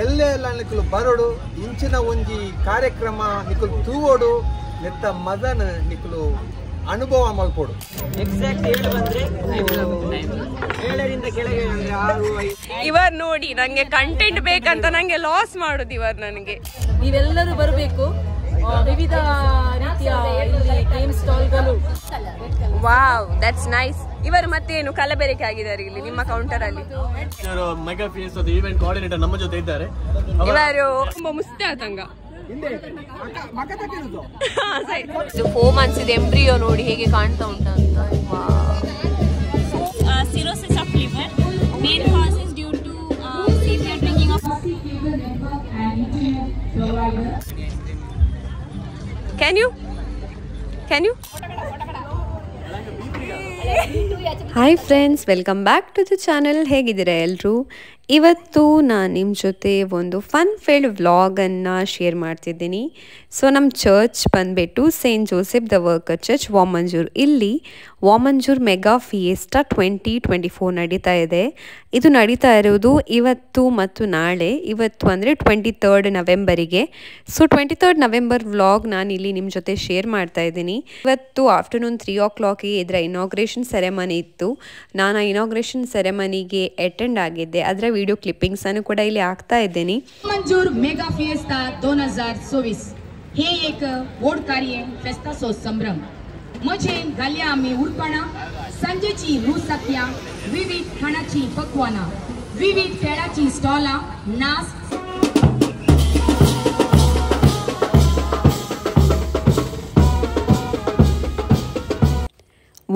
ಎಲ್ಲೆಲ್ಲ ನಿಕ್ಕಲು ಬರೋಡು ಇಂಚಿನ ಒಂಜಿ ಕಾರ್ಯಕ್ರಮ ನಿಕ್ಕಲು ತೂವೋಡು ನೆತ್ತ ಮದನ ನಿಕ್ಕಲು ಅನುಭವ ಮಲ್ಪೋಡು. ಎಕ್ಸಾಕ್ಟ್ ಹೇಳಿ ಬಂದ್ರೆ 7ರಿಂದ ಕೆಳಗೆ ಅಂದ್ರೆ 6-5 ಇವರು ನೋಡಿ ನಂಗೆ ಕಂಟೆಂಟ್ ಬೇಕಂತ ನಂಗೆ ಲಾಸ್ ಮಾಡೋದು ಇವರು ನನಗೆ. ನೀವೆಲ್ಲರೂ ಬರಬೇಕು. ವಿವಿಧ ರೀತಿಯ ಗೇಮ್ ಸ್ಟಾಲ್ಗಳು. Wow that's nice. ಇವರು ಮತ್ತೇನು ಕಲಬೆರಕೆ ಆಗಿದ್ದಾರೆ ಇಲ್ಲಿ ನಿಮ್ಮ ಕೌಂಟರ್ ಅಲ್ಲಿ. ಮೆಗಾ ಫಿಯೆಸ್ಟ್ ಈವೆಂಟ್ ಕೋಆರ್ಡಿನೇಟರ್ ನಮ್ಮ ಜೊತೆ ಇದ್ದಾರೆ. ಇವರು ತುಂಬಾ ಮುಸ್ತೆ ಆತಂಗ 4 months ಇದೆ ಎಂಬ್ರಿಯೋ ನೋಡಿ ಹೇಗೆ ಕಾಣ್ತಾ ಉಂಟು ಅಂತ. cirrhosis of liver. Main cause is due to severe drinking of. Can you? Hi friends, welcome back to the channel. ಹೇಗಿದ್ದೀರಾ ಎಲ್ಲರೂ? ಇವತ್ತು ನಾನು ನಿಮ್ಮ ಜೊತೆ ಒಂದು ಫನ್ ಫೀಲ್ಡ್ ವ್ಲಾಗನ್ನು ಶೇರ್ ಮಾಡ್ತಿದ್ದೀನಿ. ಸೊ ನಮ್ಮ ಚರ್ಚ್ ಬಂದುಬಿಟ್ಟು saint Joseph the worker church Vamanjoor. ಇಲ್ಲಿ ವಾಮಂಜೂರ್ ಮೆಗಾ ಫಿಯೆಸ್ಟಾ 2024 ನಡೀತಾ ಇದೆ. ಇದು ನಡೀತಾ ಇರೋದು ಇವತ್ತು ಮತ್ತು ನಾಳೆ. ಇವತ್ತು ಅಂದರೆ 23rd ನವೆಂಬರಿಗೆ. So 23rd November vlog ನಾನು ಇಲ್ಲಿ ನಿಮ್ಮ ಜೊತೆ ಶೇರ್ ಮಾಡ್ತಾ ಇದ್ದೀನಿ. ಇವತ್ತು ಆಫ್ಟರ್ನೂನ್ 3 o'clock ಇದರ ಇನಾಗ್ರೇಷನ್ ಸೆರೆಮನಿ ಇತ್ತು. ನಾನು ಆ ಇನಾಗ್ರೇಷನ್ ಸೆರೆಮನಿಗೆ ಅಟೆಂಡ್ ಆಗಿದ್ದೆ. ಅದರ ವಿಡಿಯೋ क्लिपिंग्स अनु ಕೂಡ ಇಲ್ಲಿ ಹಾಕ್ತಾ ಇದ್ದೀನಿ. मंजूर मेगा फिएस्टा 2024 हे एक ओडकारी फेस्ता सो संभ्रम. मजे गाल्या आम्ही उडपणा, संजेची रुसक्या, विविध खाणाची पक्वाना, विविध फेडाची स्टॉला, नास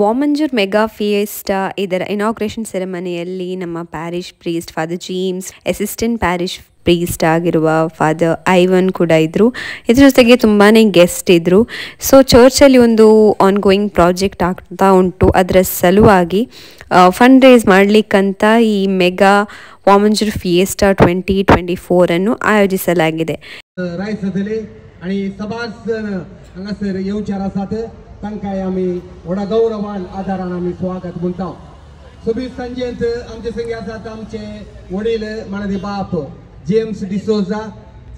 ವಾಮಂಜೂರ್ ಮೆಗಾ ಫಿಯೆಸ್ಟಾ ಇದರ ಇನಾಗ್ರೇಷನ್ ಸೆರೆಮನಿಯಲ್ಲಿ ನಮ್ಮ parish priest father James, assistant parish priest ಆಗಿರುವ ಫಾದರ್ ಐವನ್ ಕೂಡ ಇದ್ದರು. ಇದ್ರ ಜೊತೆಗೆ ತುಂಬಾ ಗೆಸ್ಟ್ ಇದ್ದರು. ಸೊ ಚರ್ಚಲ್ಲಿ ಒಂದು ಆನ್ಗೋಯಿಂಗ್ ಪ್ರಾಜೆಕ್ಟ್ ಆಗ್ತಾ ಉಂಟು. ಅದರ ಸಲುವಾಗಿ ಫಂಡ್ ರೇಸ್ ಮಾಡಲಿಕ್ಕಂತ ಈ ಮೆಗಾ ವಾಮಂಜೂರ್ ಫಿಯೆಸ್ಟಾ 2024 ಅನ್ನು ಆಯೋಜಿಸಲಾಗಿದೆ. आणि सभास हांगासर येवचार आसात तांकां आमी व्हडा गौरवान आदारान आमी स्वागत म्हणटा. सोबीत संजेंत आमचे संगी आसात आमचे वडील मानदी बाप जेम्स डिसोजा.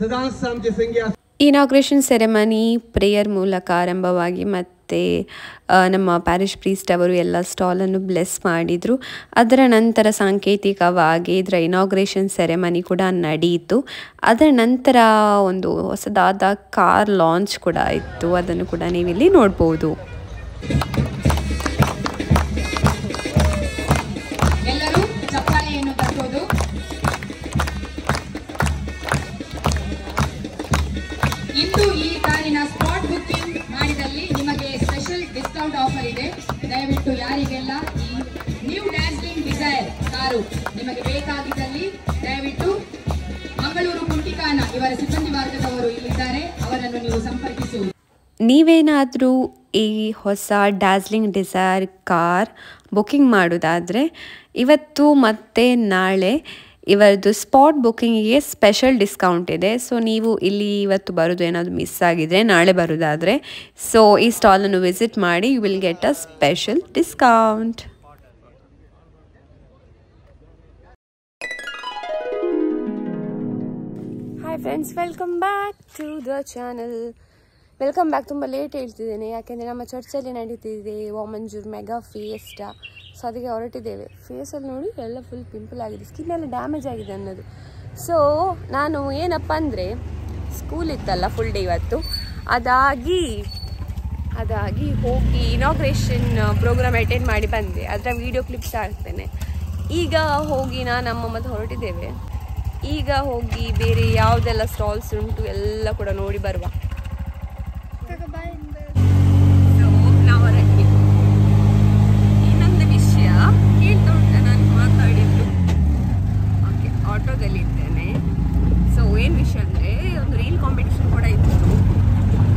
सदांच आमचे संगी आसात. ಇನಾಗ್ರೇಷನ್ ಸೆರೆಮನಿ ಪ್ರೇಯರ್ ಮೂಲಕ ಆರಂಭವಾಗಿ ಮತ್ತು ನಮ್ಮ ಪ್ಯಾರಿಷ್ ಪ್ರೀಸ್ಟ್ ಅವರು ಎಲ್ಲ ಸ್ಟಾಲನ್ನು ಬ್ಲೆಸ್ ಮಾಡಿದರು. ಅದರ ನಂತರ ಸಾಂಕೇತಿಕವಾಗಿ ಇದರ ಇನಾಗ್ರೇಷನ್ ಸೆರೆಮನಿ ಕೂಡ ನಡೆಯಿತು. ಅದರ ನಂತರ ಒಂದು ಹೊಸದಾದ ಕಾರ್ ಲಾಂಚ್ ಕೂಡ ಇತ್ತು. ಅದನ್ನು ಕೂಡ ನೀವಿಲ್ಲಿ ನೋಡ್ಬೋದು. ಇಂದು ಈ ಕಾರಿನ ಸ್ಪಾಟ್ ಬುಕ್ಕಿಂಗ್ ಮಾಡಿದಲ್ಲಿ ನಿಮಗೆ ಸ್ಪೆಷಲ್ ಡಿಸ್ಕೌಂಟ್ ಆಫರ್ ಇದೆ. ದಯವಿಟ್ಟು ಯಾರಿಗೆಲ್ಲ ಈ ನ್ಯೂ ಡ್ಯಾಸ್ಲಿಂಗ್ ಡಿಸೈರ್ ಕಾರು ನಿಮಗೆ ಬೇಕಾಗಿದ್ದಲ್ಲಿ ದಯವಿಟ್ಟು ಮಂಗಳೂರು ಕುಂಟಿಕಾನ ಇವರ ಸಿಬ್ಬಂದಿ ವರ್ಗದವರು ಇಲ್ಲಿದ್ದಾರೆ, ಅವರನ್ನು ನೀವು ಸಂಪರ್ಕಿಸುವುದು. ನೀವೇನಾದರೂ ಈ ಹೊಸ ಡ್ಯಾಸ್ಲಿಂಗ್ ಡಿಸೈರ್ ಕಾರ್ ಬುಕ್ಕಿಂಗ್ ಮಾಡೋದಾದರೆ ಇವತ್ತು ಮತ್ತು ನಾಳೆ ಇವರದ್ದು ಸ್ಪಾಟ್ ಬುಕ್ಕಿಂಗಿಗೆ ಸ್ಪೆಷಲ್ ಡಿಸ್ಕೌಂಟ್ ಇದೆ. ಸೊ ನೀವು ಇಲ್ಲಿ ಇವತ್ತು ಬರೋದು ಏನಾದರೂ ಮಿಸ್ ಆಗಿದರೆ ನಾಳೆ ಬರೋದಾದರೆ ಸೊ ಈ ಸ್ಟಾಲನ್ನು ವಿಸಿಟ್ ಮಾಡಿ, you will get a special discount. Hi friends, welcome back to the channel. Welcome back. ತುಂಬ ಲೇಟ್ ಹೇಳ್ತಿದ್ದೇನೆ ಯಾಕೆಂದರೆ ನಮ್ಮ ಚರ್ಚಲ್ಲಿ ನಡೀತಿದೆ ವಾಮಂಜೂರ್ ಮೆಗಾ ಫಿಯೆಸ್ಟಾ. ಸೊ ಅದಕ್ಕೆ ಹೊರಟಿದ್ದೇವೆ. ಫೇಸಲ್ಲಿ ನೋಡಿ ಎಲ್ಲ ಫುಲ್ ಪಿಂಪಲ್ ಆಗಿದೆ, ಸ್ಕಿನ್ ಎಲ್ಲ ಡ್ಯಾಮೇಜ್ ಆಗಿದೆ ಅನ್ನೋದು. ಸೊ ನಾನು ಏನಪ್ಪ ಅಂದರೆ ಸ್ಕೂಲ್ ಇತ್ತಲ್ಲ ಫುಲ್ ಡೇ ಇವತ್ತು, ಅದಾಗಿ ಹೋಗಿ ಇನಾಗ್ರೇಷನ್ ಪ್ರೋಗ್ರಾಮ್ ಅಟೆಂಡ್ ಮಾಡಿ ಬಂದೆ. ಅದರ ವೀಡಿಯೋ ಕ್ಲಿಪ್ಸ್ ಹಾಕ್ತೇನೆ. ಈಗ ಹೋಗಿ ನಮ್ಮ ಮತ್ತು ಹೊರಟಿದ್ದೇವೆ. ಈಗ ಹೋಗಿ ಬೇರೆ ಯಾವುದೆಲ್ಲ ಸ್ಟಾಲ್ಸ್ ಉಂಟು ಎಲ್ಲ ಕೂಡ ನೋಡಿ ಬರುವ. ಹೇಳ್ತಾ ಉಂಟ ನಾನು ಮಾತಾಡಿದ್ದು. ಓಕೆ, ಆಟೋದಲ್ಲಿದ್ದೇನೆ. ಸೊ ಏನು ವಿಷಯ ಅಂದರೆ ಒಂದು ರೀಲ್ ಕಾಂಪಿಟೇಷನ್ ಕೂಡ ಇತ್ತು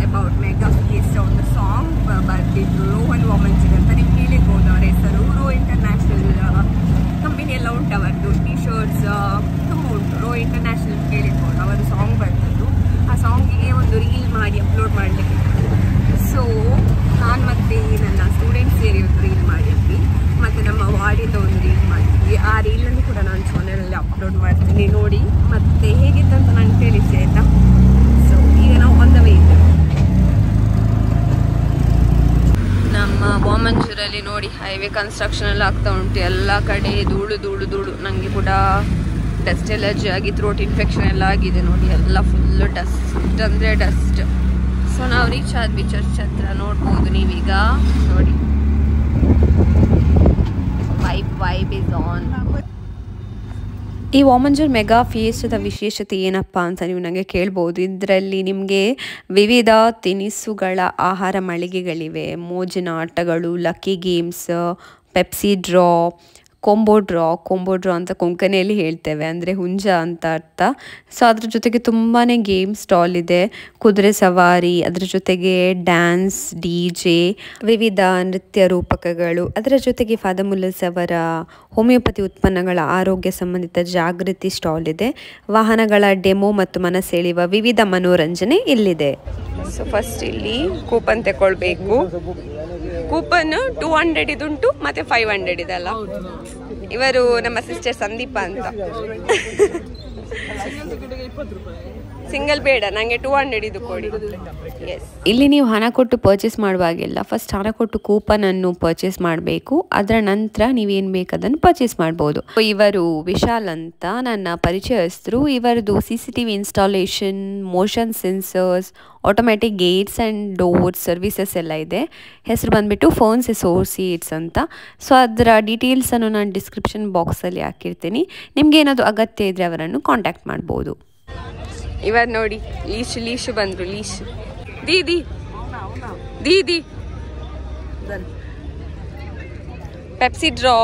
ಅಬೌಟ್ ಮೆಗಾ ಫಿಯೆಸ್ಟಾ. ಒಂದು ಸಾಂಗ್ ಬರ್ತಿದ್ರು ರೋಹನ್ ವಾಮಂಜೂರ್ ಅಂತ. ನೀವು ಕೇಳಿರ್ಬೋದು ಅವ್ರ ಹೆಸರು. ರೋ ಇಂಟರ್ನ್ಯಾಷನಲ್ ಕಂಪನಿ ಎಲ್ಲ ಉಂಟು ಅವರದ್ದು. ಟಿ ಶರ್ಟ್ಸ್ ತುಂಬ ಉಂಟು. ರೋ ಇಂಟರ್ನ್ಯಾಷನಲ್ ಕೇಳಿರ್ಬೋದು. ಅವರ ಸಾಂಗ್ ಬರ್ತಿದ್ದು. ಆ ಸಾಂಗಿಗೆ ಒಂದು ರೀಲ್ ಮಾಡಿ ಅಪ್ಲೋಡ್ ಮಾಡಲಿಕ್ಕೆ. ಸೊ ನಾನು ಮತ್ತು ನನ್ನ ಕೂಡ ನಾನು ಚಾನಲಲ್ಲಿ ಅಪ್ಲೋಡ್ ಮಾಡ್ತೀನಿ ನೋಡಿ, ಮತ್ತು ಹೇಗಿತ್ತಂತ ನಂಗೆ ತಿಳಿಸಿ ಆಯಿತಾ. ಸೊ ಈಗ ನಾವು ಆನ್ ದ ವೇ ಇದ್ದೇವೆ. ನಮ್ಮ ಬಾಮಂಜೂರಲ್ಲಿ ನೋಡಿ ಹೈವೇ ಕನ್ಸ್ಟ್ರಕ್ಷನ್ ಎಲ್ಲ ಆಗ್ತಾ ಉಂಟು, ಎಲ್ಲ ಕಡೆ ಧೂಳು ಧೂಳು ಧೂಳು. ನನಗೆ ಕೂಡ ಡಸ್ಟ್ ಎಲರ್ಜಿ ಆಗಿ ಥ್ರೋಟ್ ಇನ್ಫೆಕ್ಷನ್ ಎಲ್ಲ ಆಗಿದೆ ನೋಡಿ, ಎಲ್ಲ ಫುಲ್ಲು ಡಸ್ಟ್ ಅಂದರೆ ಡಸ್ಟ್. ಸೊ ನಾವು ರೀಚ್ ಆದ್ವಿ ಚರ್ಚ್ ಹತ್ರ, ನೋಡ್ಬೋದು ನೀವೀಗ ನೋಡಿ. Vibe is on. ಈ ವಾಮಂಜೂರ್ ಮೆಗಾ ಫಿಯೆಸ್ಟದ ವಿಶೇಷತೆ ಏನಪ್ಪ ಅಂತ ನೀವು ನನಗೆ ಕೇಳ್ಬೋದು. ಇದರಲ್ಲಿ ನಿಮಗೆ ವಿವಿಧ ತಿನಿಸುಗಳ ಆಹಾರ ಮಳಿಗೆಗಳಿವೆ, ಮೋಜಿನ ಆಟಗಳು, lucky games, Pepsi draw, combo draw ಅಂತ ಕೊಂಕಣಿಯಲ್ಲಿ ಹೇಳ್ತೇವೆ, ಅಂದರೆ ಹುಂಜ ಅಂತ ಅರ್ಥ. ಸೊ ಅದ್ರ ಜೊತೆಗೆ ತುಂಬಾ ಗೇಮ್ ಸ್ಟಾಲ್ ಇದೆ, ಕುದುರೆ ಸವಾರಿ, ಅದ್ರ ಜೊತೆಗೆ ಡ್ಯಾನ್ಸ್, DJ, ವಿವಿಧ ನೃತ್ಯ ರೂಪಕಗಳು, ಅದರ ಜೊತೆಗೆ ಫಾದಮುಲ್ಲಸ್ ಅವರ ಹೋಮಿಯೋಪತಿ ಉತ್ಪನ್ನಗಳ ಆರೋಗ್ಯ ಸಂಬಂಧಿತ ಜಾಗೃತಿ ಸ್ಟಾಲ್ ಇದೆ, ವಾಹನಗಳ ಡೆಮೋ ಮತ್ತು ಮನಸೆಳೆಯುವ ವಿವಿಧ ಮನೋರಂಜನೆ ಇಲ್ಲಿದೆ. ಸೊ ಫಸ್ಟ್ ಇಲ್ಲಿ ಕೂಪನ್ ತಗೊಳ್ಬೇಕು. ಕೂಪನ್ 200 ಇದುಂಟು ಮತ್ತೆ 500 ಇದಲ್ಲ. ಇವರು ನಮ್ಮ ಸಿಸ್ಟರ್ ಸಂದೀಪ ಅಂತ. ಸಿಂಗಲ್ ಬೇಡ, ನನಗೆ 200 ಇದು ಕೊಡಿ. ಎಸ್, ಇಲ್ಲಿ ನೀವು ಹಣ ಕೊಟ್ಟು ಪರ್ಚೇಸ್ ಮಾಡುವಾಗೆಲ್ಲ ಫಸ್ಟ್ ಹಣ ಕೊಟ್ಟು ಕೂಪನ್ ಅನ್ನು ಪರ್ಚೇಸ್ ಮಾಡಬೇಕು, ಅದರ ನಂತರ ನೀವೇನು ಬೇಕಾದನ್ನು ಪರ್ಚೇಸ್ ಮಾಡ್ಬೋದು. ಇವರು ವಿಶಾಲ್ ಅಂತ ನನ್ನ ಪರಿಚಯಸ್ಥರು. ಇವರದು CCTV installation, motion sensors, automatic Gates and doors services ಎಲ್ಲ ಇದೆ. ಹೆಸರು ಬಂದುಬಿಟ್ಟು ಫೋನ್ಸ್ ಅಸೋಸಿಯೇಟ್ಸ್ ಅಂತ. ಸೊ ಅದರ ಡೀಟೇಲ್ಸನ್ನು ನಾನು ಡಿಸ್ಕ್ರಿಪ್ಷನ್ ಬಾಕ್ಸಲ್ಲಿ ಹಾಕಿರ್ತೀನಿ, ನಿಮಗೆ ಏನಾದರೂ ಅಗತ್ಯ ಇದ್ದರೆ ಅವರನ್ನು ಕಾಂಟ್ಯಾಕ್ಟ್ ಮಾಡ್ಬೋದು. ಇವಾಗ ನೋಡಿ ಲೀಶು ಬಂದರು. Leeshu didi Pepsi draw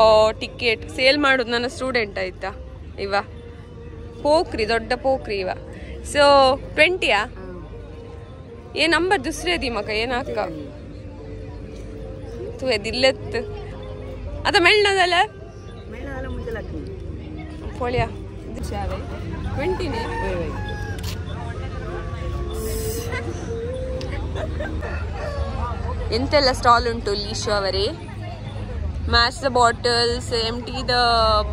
ticket sale ಮಾಡೋದು ನನ್ನ ಸ್ಟೂಡೆಂಟ್ ಆಯ್ತಾ. ಇವ ಪೋಕ್ರಿ, ದೊಡ್ಡ ಪೋಕ್ರಿ ಇವ. ಸೊ 20ಯಾ ये नंबर दुसरे दी मका ये नाका तू हे दिल्लेत आता मेळना झाला मुझे लागली फोळ्या 20 ने ಎಂತೆಲ್ಲ ಸ್ಟಾಲ್ ಉಂಟು ಲೀಶು ಅವರೇ. Match the bottles, empty the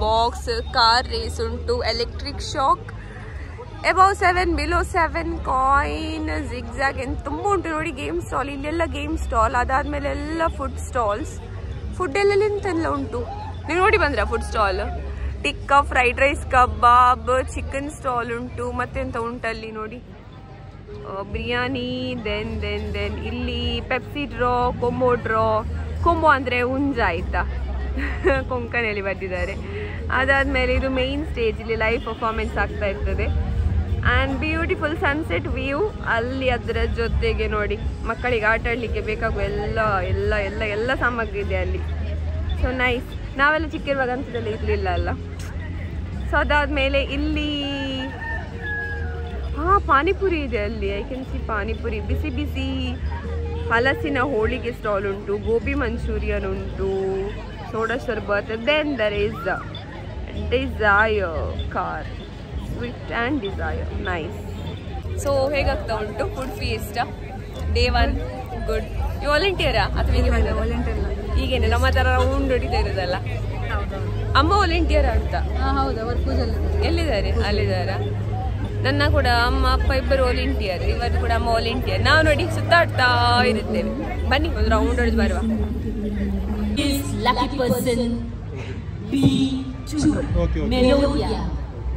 box, car race ಉಂಟು, electric shock, above 7 below 7 coin, zigzag ಅಂತ ತುಂಬ ಉಂಟು ನೋಡಿ. ಗೇಮ್ ಸ್ಟಾಲ್, ಇಲ್ಲೆಲ್ಲ ಗೇಮ್ ಸ್ಟಾಲ್. ಅದಾದ್ಮೇಲೆ ಎಲ್ಲ ಫುಡ್ ಸ್ಟಾಲ್ಸ್, ಫುಡ್ ಎಲ್ಲ ಎಂತೆಲ್ಲ ಉಂಟು ನೀವು ನೋಡಿ ಬಂದ್ರ. Food stall tikka, fried rice, kebab, chicken stall ಉಂಟು. ಮತ್ತೆಂತ ಉಂಟಲ್ಲಿ ನೋಡಿ, ಬಿರಿಯಾನಿ. ದೆನ್ ಇಲ್ಲಿ ಪೆಪ್ಸಿ ಡ್ರಾ, ಕೊಂಬೋ ಅಂದರೆ ಹುಂಜ ಆಯ್ತಾ, ಕೊಂಕಣಿಯಲ್ಲಿ ಬರ್ದಿದ್ದಾರೆ. ಅದಾದಮೇಲೆ ಇದು ಮೇನ್ ಸ್ಟೇಜ್, ಇಲ್ಲಿ ಲೈವ್ ಪರ್ಫಾರ್ಮೆನ್ಸ್ ಆಗ್ತಾ ಇರ್ತದೆ. ಆ್ಯಂಡ್ ಬ್ಯೂಟಿಫುಲ್ ಸನ್ಸೆಟ್ ವ್ಯೂ ಅಲ್ಲಿ. ಅದರ ಜೊತೆಗೆ ನೋಡಿ ಮಕ್ಕಳಿಗೆ ಆಟ ಆಡಲಿಕ್ಕೆ ಬೇಕಾಗುವ ಎಲ್ಲ ಎಲ್ಲ ಎಲ್ಲ ಎಲ್ಲ ಸಾಮಗ್ರಿ ಇದೆ ಅಲ್ಲಿ. So nice. ನಾವೆಲ್ಲ ಚಿಕ್ಕಿರುವಾಗ ಅನ್ಸದೆಲ್ಲ ಇರಲಿಲ್ಲ ಅಲ್ಲ. ಸೊ ಅದಾದಮೇಲೆ ಇಲ್ಲಿ ಪಾನಿಪುರಿ ಇದೆ ಅಲ್ಲಿ. ಐ ಕ್ಯಾನ್ ಸಿ ಪಾನಿಪುರಿ, ಬಿಸಿ ಬಿಸಿ ಹಲಸಿನ ಹೋಳಿಗೆ ಸ್ಟಾಲ್ ಉಂಟು, ಗೋಬಿ ಮಂಚೂರಿಯನ್ ಉಂಟು, soda sharbat. Then there is Dzire car, Swift and Dzire. Nice. So ಹೇಗಾಗ್ತಾ ಉಂಟು ಫುಡ್ ಫೀಸ್ಟ್ ಡೇ 1? ಗುಡ್. ನೀವು ವಾಲಂಟಿಯರಾ ಅಥವಾ ವಾಲಂಟಿಯರ್? ಈಗೇನೆ ನಮ್ಮ ಥರ ರೌಂಡ್ ಹೊಡಿತಾ ಇರೋದಲ್ಲ. ಅಮ್ಮ ವಾಲಂಟಿಯರ್ ಅಂತ? ಹೌದು, ಅವ್ರ ಪೂಜೆಯಲ್ಲಿ ಎಲ್ಲಿದ್ದಾರೆ? ಅಲ್ಲಿದ್ದಾರ. ನನ್ನ ಕೂಡ ಅಮ್ಮ ಅಪ್ಪ ಇಬ್ಬರು ವಾಲಂಟಿಯರ್, ಇವತ್ತು ಕೂಡ ಅಮ್ಮ ವಾಲಂಟಿಯರ್. ನಾವು ನೋಡಿ ಸುತ್ತಾಡ್ತಾ ಇರುತ್ತೇವೆ. ಬನ್ನಿ ಒಂದು ರೌಂಡ್ ಹೊಡೆದು ಬರುವ.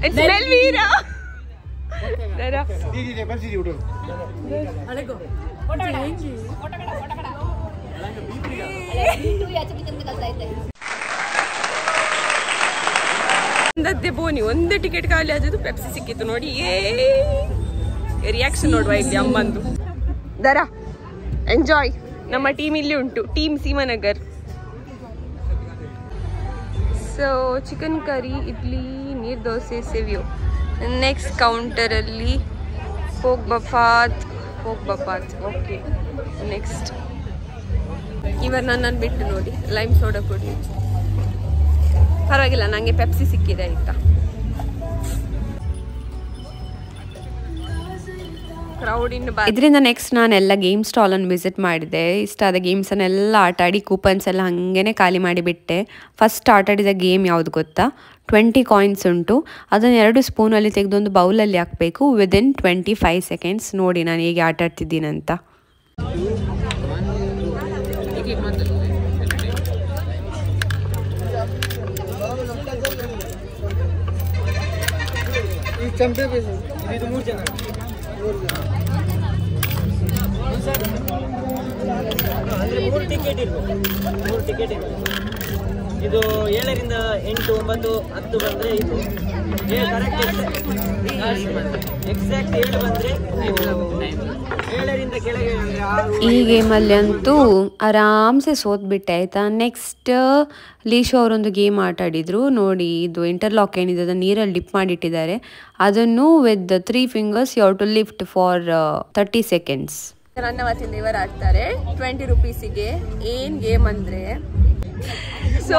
It's Melvira. Dara. Didi basi udu. Alego. ಅಂದದ್ದೇ Boney ಒಂದೇ ಟಿಕೆಟ್ ಖಾಲಿ ಆದದ್ದು ಪೆಪ್ಸಿ ಸಿಕ್ಕಿತ್ತು ನೋಡಿ. ರಿಯಾಕ್ಷನ್ ನೋಡುವ ಇಲ್ಲಿ ಅಮ್ಮಂದು. ದರಾ ಎಂಜಾಯ್. ನಮ್ಮ ಟೀಮ್ ಇಲ್ಲಿ ಉಂಟು, team Seemanagar. So chicken curry, idli, ನೀರು ದೋಸೆ, ಸೇವ್ಯೋ. ನೆಕ್ಸ್ಟ್ ಕೌಂಟರಲ್ಲಿ ಪೋಕ್ ಬಫಾತ್. ಓಕೆ. ನೆಕ್ಸ್ಟ್ ಇವರು ನನ್ನನ್ನು ಬಿಟ್ಟು ನೋಡಿ ಲೈಮ್ ಸೋಡಾ ಕೊಡಿ. ಪರವಾಗಿಲ್ಲ, ನನಗೆ ಪೆಪ್ಸಿ ಸಿಕ್ಕಿದೆ ಆಯಿತಾ. ಇದರಿಂದ ನೆಕ್ಸ್ಟ್ ನಾನೆಲ್ಲ ಗೇಮ್ ಸ್ಟಾಲನ್ನು ವಿಸಿಟ್ ಮಾಡಿದೆ. ಇಷ್ಟ ಆದ ಗೇಮ್ಸನ್ನೆಲ್ಲ ಆಟ ಆಡಿ ಕೂಪನ್ಸ್ ಎಲ್ಲ ಹಾಗೇ ಖಾಲಿ ಮಾಡಿಬಿಟ್ಟೆ. ಫಸ್ಟ್ ಆಟ ಆಡಿದ ಗೇಮ್ ಯಾವುದು ಗೊತ್ತಾ? 20 ಕಾಯಿನ್ಸ್ ಉಂಟು, ಅದನ್ನು 2 ಸ್ಪೂನಲ್ಲಿ ತೆಗೆದೊಂದು ಬೌಲಲ್ಲಿ ಹಾಕಬೇಕು ವಿದಿನ್ 25 ಸೆಕೆಂಡ್ಸ್. ನೋಡಿ ನಾನು ಹೇಗೆ ಆಟ ಆಡ್ತಿದ್ದೀನಂತ. ಮೂರು ಟಿಕೆಟ್ ಇರ್ಬೇಕು. ಇದು 7 ರಿಂದ 8, 9, 10 ಬಂದ್ರೆ ಇದು ಕರೆಕ್ಟ್ ಎಕ್ಸಾಕ್ಟ್ 7 ಬಂದ್ರೆ 7 ರಿಂದ ಕೆಳಗೆ. ಈ ಗೇಮಲ್ಲಿ ಅಂತೂ ಆರಾಮ್ಸೆ ಸೋತ್ಬಿಟ್ಟೆ ಆಯಿತಾ. ನೆಕ್ಸ್ಟ್ ಲೀಶೋ ಅವರೊಂದು ಗೇಮ್ ಆಟ ಆಡಿದ್ರು ನೋಡಿ. ಇದು ಇಂಟರ್ಲಾಕ್ ಏನಿದೆ ಅದನ್ನು ನೀರಲ್ಲಿ ಡಿಪ್ ಮಾಡಿಟ್ಟಿದ್ದಾರೆ. ಅದನ್ನು with 3 fingers you have to lift for 30 seconds. ನನ್ನ ವತಿಯಿಂದ ಇವರು ಆಡ್ತಾರೆ 20 ರೂಪೀಸಿಗೆ. ಏನು ಗೇಮ್ ಅಂದರೆ, ಸೊ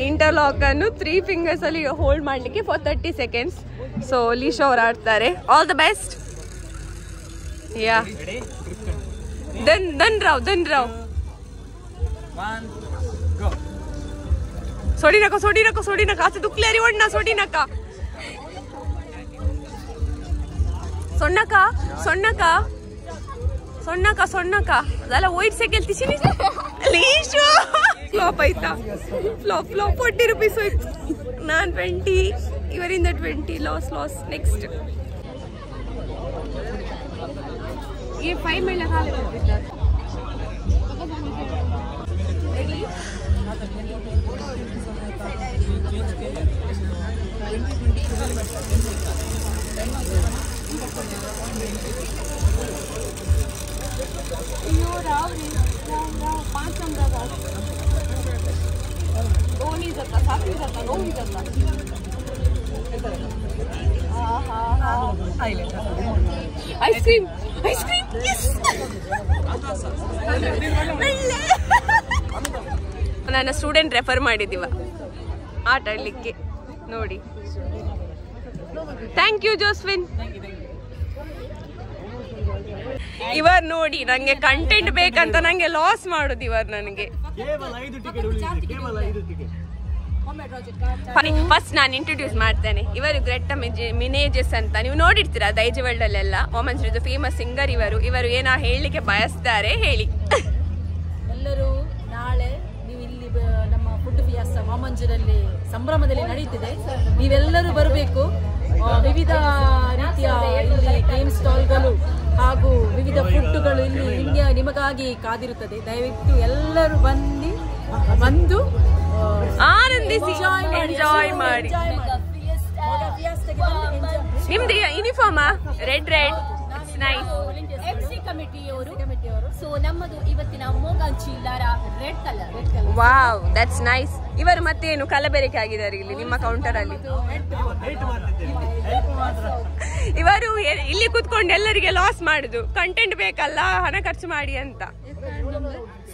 ಇಂಟರ್ಲಾಕ್ ಅನ್ನು 3 fingers ಅಲ್ಲಿ ಹೋಲ್ಡ್ ಮಾಡಲಿಕ್ಕೆ ಫಾರ್ 30 seconds. ಸೊ ಲೀಶೋ ಅವ್ರು ಆಡ್ತಾರೆ. All the best. ಯಾ ದನ್ ರಾವ್ सोडी नका आसे दुखले अरे वडना सोडी नका सोन्नका ಅದಲ್ಲ ವೈಟ್ ಸೈಕಲ್ ತಿಸಿನಿ ಲೀಶು ಫ್ಲಾಪ್ ಆಯ್ತಾ. ಫ್ಲಾಪ್ 40 ರೂಪೀಸ್ ಹೋಯ್ತು. ನಾನು 20, ಇವರಿಂದ 20 ಲಾಸ್. ನೆಕ್ಸ್ಟ್ ये 5 में लगा लेते आइसक्रीम यस ನನ್ನ ಸ್ಟೂಡೆಂಟ್ ರೆಫರ್ ಮಾಡಿದ್ದೀವ ಆಟ ಆಡಲಿಕ್ಕೆ ನೋಡಿ. Thank you Joswin. ಇವರು ನೋಡಿ ನಂಗೆ ಕಂಟೆಂಟ್ ಬೇಕಂತ ನಂಗೆ ಲಾಸ್ ಮಾಡೋದು ಇವರು ನನಗೆ. ಫಸ್ಟ್ ನಾನು ಇಂಟ್ರೊಡ್ಯೂಸ್ ಮಾಡ್ತೇನೆ. ಇವರು ಗ್ರೆಟಾ ಮಿನೇಜಸ್ ಅಂತ ನೀವು ನೋಡಿರ್ತೀರಾ ದೈಜ್ ವರ್ಲ್ಡ್ ಅಲ್ಲೆಲ್ಲ. ವುಮೆನ್ಸ್ ಡೇ ಫೇಮಸ್ ಸಿಂಗರ್ ಇವರು. ಏನೋ ಹೇಳಲಿಕ್ಕೆ ಬಯಸ್ತಾರೆ, ಹೇಳಿ. ಎಲ್ಲರೂ ನಾಳೆ ನೀವು ಇಲ್ಲಿ ನಮ್ಮ ಫುಡ್ ಫಿಯಾಸ ಮಾಮಂಜರಲ್ಲಿ ಸಂಭ್ರಮದಲ್ಲಿ ನಡೀತಿದೆ. ನೀವೆಲ್ಲರೂ ಬರಬೇಕು. ವಿವಿಧ ರೀತಿಯ ಇಲ್ಲಿ ಗೇಮ್ ಸ್ಟಾಲ್ಗಳು ಹಾಗೂ ವಿವಿಧ ಫುಡ್ಗಳು ಇಲ್ಲಿ ನಿಮಗಾಗಿ ಕಾದಿರುತ್ತದೆ. ದಯವಿಟ್ಟು ಎಲ್ಲರೂ ಬಂದು ಆನಂದಿಸಿ, ಎಂಜಾಯ್ ಮಾಡಿ. ನಿಮ್ದು ಯೂನಿಫಾರ್ಮ್ ರೆಡ್ ನೈಸ್. FC ಕಮಿಟಿಯವರು. ಸೊ ನಮ್ಮದು ಇವತ್ತಿನ ಮೋಗಾಂಚಿ ಲಾರ red colour. Wow, that's nice. ಇವರು ಮತ್ತೇನು ಕಲಬೆರಕೆ ಆಗಿದ್ದಾರೆ ಇಲ್ಲಿ ನಿಮ್ಮ ಕೌಂಟರ್ ಅಲ್ಲಿ. ಇವರು ಇಲ್ಲಿ ಕೂತ್ಕೊಂಡು ಎಲ್ಲರಿಗೆ ಲಾಸ್ ಮಾಡುದು. ಕಂಟೆಂಟ್ ಬೇಕಲ್ಲ, ಹಣ ಖರ್ಚು ಮಾಡಿ ಅಂತ.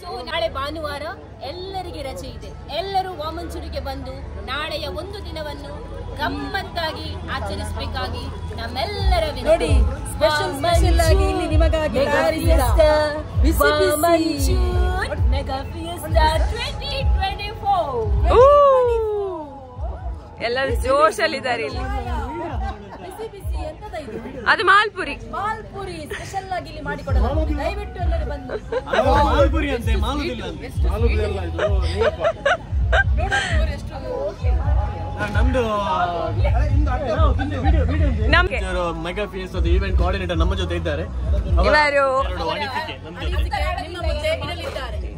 ಸೊ ನಾಳೆ ಭಾನುವಾರ ಎಲ್ಲರಿಗೆ ರಜೆ ಇದೆ. ಎಲ್ಲರೂ ವಾಮಂಚೂರಿಗೆ ಬಂದು ನಾಳೆಯ ಒಂದು ದಿನವನ್ನು ಗಮ್ಮತ್ತಾಗಿ ಆಚರಿಸಬೇಕಾಗಿ ನಮ್ಮೆಲ್ಲರ ನೋಡಿ. ಸ್ಪೆಷಲ್ ಆಗಿ ಇಲ್ಲಿ ನಿಮಗಾಗಿ ಮೆಗಾ ಫಿಯೆಸ್ಟಾ 2024. ಎಲ್ಲರೂ ಜೋಶಲ್ಲಿದ್ದಾರೆ ಇಲ್ಲಿ. ಅದು ಮಾಲ್ಪುರಿ ಸ್ಪೆಷಲ್ ಆಗಿ ಇಲ್ಲಿ ಮಾಡಿಕೊಡೋದು. ದಯವಿಟ್ಟು ಎಲ್ಲರೂ ಬಂದು ನಮ್ಗೆ ಮೆಗಾ ಫಿಯೆಸ್ಟಾ ಈವೆಂಟ್ ಕೋಆರ್ಡಿನೇಟರ್ ನಮ್ಮ ಜೊತೆ ಇದ್ದಾರೆ. ಇವರು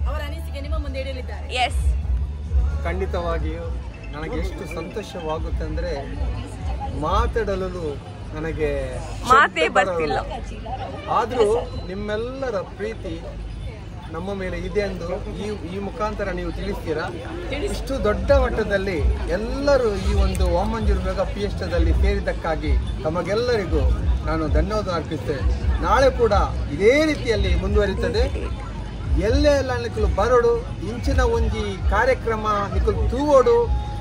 ಅವರ ಅನಿಸಿಕೆ ನಿಮ್ಮ ಮುಂದೆ ಇಡಲಿದ್ದಾರೆ. ಎಸ್, ಖಂಡಿತವಾಗಿಯೂ ನನಗೆ ಎಷ್ಟು ಸಂತೋಷವಾಗುತ್ತೆ ಅಂದರೆ ಮಾತಾಡಲು ನನಗೆ ಮಾತೇ ಬರ್ತಿಲ್ಲ. ಆದರೂ ನಿಮ್ಮೆಲ್ಲರ ಪ್ರೀತಿ ನಮ್ಮ ಮೇಲೆ ಇದೆ ಎಂದು ಈ ಮುಖಾಂತರ ನೀವು ತಿಳಿಸ್ತೀರಾ. ಇಷ್ಟು ದೊಡ್ಡ ಮಟ್ಟದಲ್ಲಿ ಎಲ್ಲರೂ ಈ ಒಂದು ವಾಮಂಜೂರು ಮೆಗಾ ಫಿಯೆಸ್ಟಾದಲ್ಲಿ ಸೇರಿದ್ದಕ್ಕಾಗಿ ತಮಗೆಲ್ಲರಿಗೂ ನಾನು ಧನ್ಯವಾದ ಅರ್ಪಿಸ್ತೇನೆ. ನಾಳೆ ಕೂಡ ಇದೇ ರೀತಿಯಲ್ಲಿ ಮುಂದುವರಿಯುತ್ತದೆ. ಎಲ್ಲೆಲ್ಲ ನಿಕ್ಕಲು ಬರೋಡು ಇಂಚಿನ ಒಂಜಿ ಕಾರ್ಯಕ್ರಮ ನಿಕ್ಕಲು ತೂವೋಡು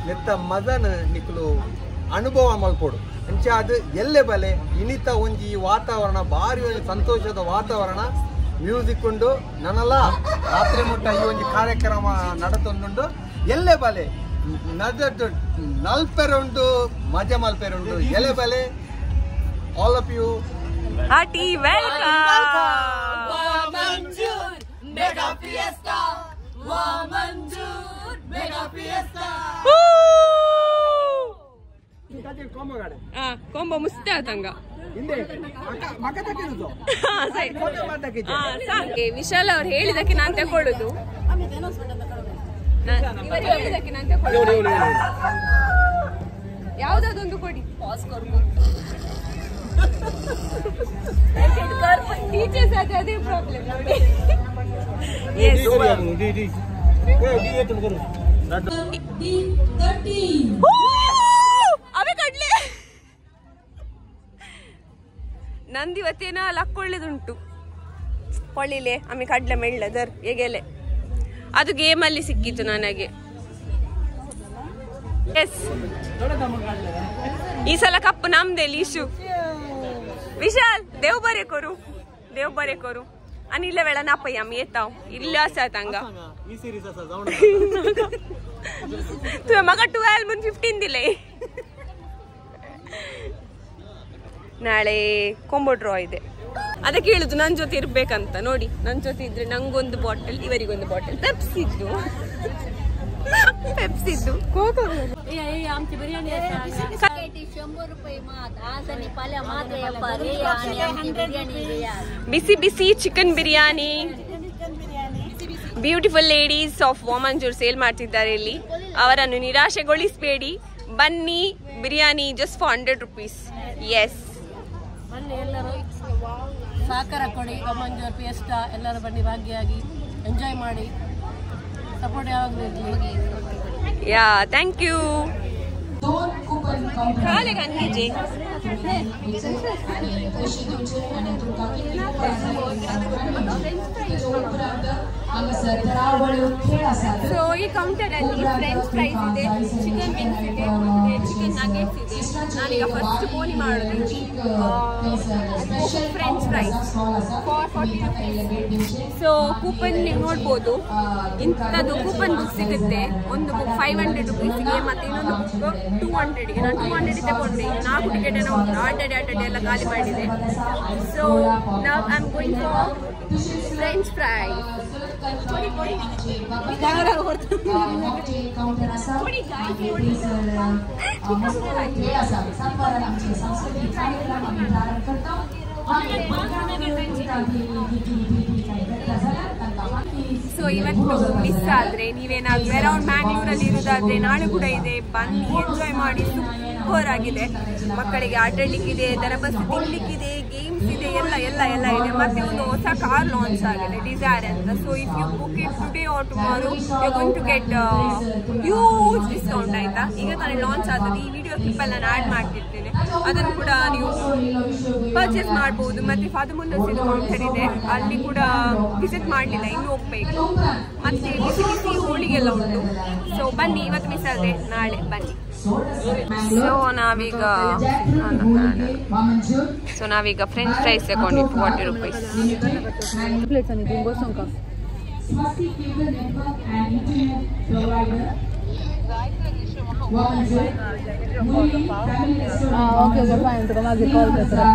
ನೆತ್ತ ಮದನ ನಿಕ್ಕಲು ಅನುಭವ ಮಲ್ಪೋಡು. ಅಂಚೆ ಅದು ಎಲ್ಲೆ ಬಲೆ ಇನಿತ ಒಂಜಿ ಈ ವಾತಾವರಣ ಭಾರಿ ಒಂದು ಸಂತೋಷದ ವಾತಾವರಣ ಮ್ಯೂಸಿಕ್ ಉಂಡು ನನ್ನಲ್ಲ ರಾತ್ರಿ ಮುಟ್ಟ ಈ ಒಂದು ಕಾರ್ಯಕ್ರಮ ನಡತೊಂದುಂಡು ಎಲ್ಲೆ ಬಲೆ ನದಟ್ಟು ನಲ್ಪೆರೆ ಉಂಟು ಮಜಾ ಮಲ್ಪೆರೆ ಉಂಟು ಎಲೆ ಬಲೆ all of you hearty welcome Mega Fiesta, Wamanjur, Mega Fiesta. ಕೊಂಬ ಮುಸ್ತೆ ಆತಂಗ ಸಾಕೆ ವಿಶಾಲ್ ಅವ್ರು ಹೇಳಿದಕ್ಕೆ ನಾನ್ ತಕೊಳ್ಳುದು ಹೇಳಿದಕ್ಕೆ ನಾನ್ ತಕೊಳ್ಳುದು ಯಾವ್ದಾದೊಂದು ಕೊಡಿ ಟೀಚರ್ಸ್ ಅದೇ ಪ್ರಾಬ್ಲಮ್ ಅವೇ ಕಡ್ಲೆ ನಂದಿವತ್ತೇನ ಲಕ್ಕೊಳ್ಳೆದುಂಟು ಹೊಳ್ಳಿಲೆ ಆಮೇಲೆ ಕಡ್ಲೆ ಮೆಳ್ಳದರ್ ಹೇಗೆಲೆ ಅದು ಗೇಮಲ್ಲಿ ಸಿಕ್ಕಿತ್ತು ನನಗೆ. ಎಸ್ ಈ ಸಲ ಕಪ್ಪು ನಮ್ದೆ ಲೀಶು. ವಿಶಾಲ್ ದೇವ್ ಬರೆ ಕೊರು ಅನಿಲ್ಲ ವೇಳ ನಾಪಯ್ಯ ಆम्ही येताव ಇಲ್ಲ ಸಾತಂಗ ಈ ಸೀರೀಸ್ ಅಸ ಸೌಂಡ್ तू मग 12 ಮುಂದೆ 15 ದಿಲೆ ನಾಳೆ ಕೊಂಬೋ ಡ್ರಾ ಇದೆ ಅದಕ್ಕೆ ಹೇಳಿದ್ದು ನನ್ನ ಜೊತೆ ಇರ್ಬೇಕಂತ. ನೋಡಿ ನನ್ನ ಜೊತೆ ಇದ್ರೆ ನಂಗೊಂದು ಬಾಟಲ್ ಇವರಿಗೊಂದು ಬಾಟಲ್ ಪೆಪ್ಸಿದ್ದು आमची बिर्याणी 100 रुपये मात आज आणि पाल्या मात ಬಿಸಿ ಬಿಸಿ chicken biryani beautiful ladies of Vamanjoor sale ಮಾಡ್ತಿದ್ದಾರೆ ಇಲ್ಲಿ. ಅವರನ್ನು ನಿರಾಶೆಗೊಳಿಸಬೇಡಿ, ಬನ್ನಿ biryani just for 100 rupees. Yes ಬನ್ನಿ ಎಲ್ಲರೂ ಸಹಕಾರ ಕೊಡಿ. ವಾಮಂಜೂರ್ ಫಿಯೆಸ್ಟಾ ಎಲ್ಲರೂ ಬನ್ನಿ, ಭಾಗಿಯಾಗಿ ಎಂಜಾಯ್ ಮಾಡಿ, ಸಪೋರ್ಟ್ ಯಾವಾಗಲೂ ಇರಲಿ. Yeah thank you. दोन कुपन काउंटर खाले गांधी जी आणि पैसे द्यायचे आणि तुमका किती उपरांत हांगासर तरावळ्यो खेळ आसात. सो ಈ ಕೌಂಟರ್ ಅಲ್ಲಿ ಫ್ರೆಂಚ್ ಫ್ರೈಸ್ ಇದೆ, ಚಿಕನ್ ವಿಂಗ್ಸ್ ಇದೆ, ಚಿಕನ್ ನಗೆಟ್ಸ್ ಇದೆ. ನಾನೀಗ ಫಸ್ಟ್ ಬೋನಿ ಮಾಡೋದು french fries for 40 rupees. So coupon ನೀವು ನೋಡ್ಬೋದು, ಇಂಥದ್ದು ಕೂಪನ್ ಬುಕ್ ಸಿಗುತ್ತೆ. ಒಂದು ಬುಕ್ 500 rupeesಗೆ ಮತ್ತೆ ಇನ್ನೊಂದು ಬುಕ್ 200ಗೆ. ನಾನು 200 ತಗೊಂಡೆ. 4 ಟಿಕೆಟ್ ಏನೋ ಆಲ್ರೆಡಿ ಎಲ್ಲ ಖಾಲಿ ಮಾಡಿದೆ. So now I am going for french fries. Counter आसा खेळ आसा. सांजवाराक आमचे सांस्कृतीक कार्यक्रम आमी प्रारंभ करता. ಸೊ ಇವತ್ತು ಮಿಸ್ ಆದ್ರೆ ನೀವೇನಾದ್ರೂ ಅರೌಂಡ್ ಮ್ಯಾಂಗ್ಳೂರಲ್ಲಿ ಇರೋದಾದ್ರೆ ನಾಳೆ ಕೂಡ ಇದೆ, ಬನ್ನಿ ಎಂಜಾಯ್ ಮಾಡಿ. ಸೂಪರ್ ಆಗಿದೆ. ಮಕ್ಕಳಿಗೆ ಆಟಾಡ್ಲಿಕ್ಕಿದೆ, ದನಬಸ್ ತಿನ್ಲಿಕ್ಕಿದೆ, ಗೇಮ್ಸ್ ಇದೆ, ಎಲ್ಲ ಎಲ್ಲ ಎಲ್ಲ ಇದೆ. ಮತ್ತೆ ಒಂದು ಹೊಸ ಕಾರ್ ಲಾಂಚ್ ಆಗಿದೆ, ಡಿಸೈರ್ ಅಂತ. So if you book it today or tomorrow you going to get huge discount. ಆಯ್ತಾ, ಈಗ ತಾನೇ ಲಾಂಚ್ ಆದದ್ದು. ಈ ವಿಡಿಯೋ ಕ್ಲಿಪ್ ಎಲ್ಲ ನಾನು ಆ್ಯಡ್ ಮಾಡ್ತಿರ್ತೇನೆ, ಅದನ್ನು ಕೂಡ ನೀವು ಪರ್ಚೇಸ್ ಮಾಡ್ಬೋದು. ಮತ್ತೆ 13 ಕೌಂಟರ್ ಇದೆ, ಅಲ್ಲಿ ಕೂಡ ವಿಸಿಟ್ ಮಾಡಲಿಲ್ಲ, ಇನ್ನೂ ಹೋಗ್ಬೇಕು. ಮತ್ತೆ ಬಿಸಿ ಬಿಸಿ ಹೋಳಿಗೆಲ್ಲ ಉಂಟು. ಸೊ ಬನ್ನಿ, ಇವತ್ತು ಮಿಸ್ ಆದರೆ ನಾಳೆ ಬನ್ನಿ. ಸೊ ನಾವೀಗ ಫ್ರೆಂಚ್ ಫ್ರೈಸ್ ತಗೊಂಡು 40 rupees. ಓಕೆ ಫೈನ್, ತಗೊಂಡು ಕಾಲ್ ಮಾಡ್ತಾರೆ.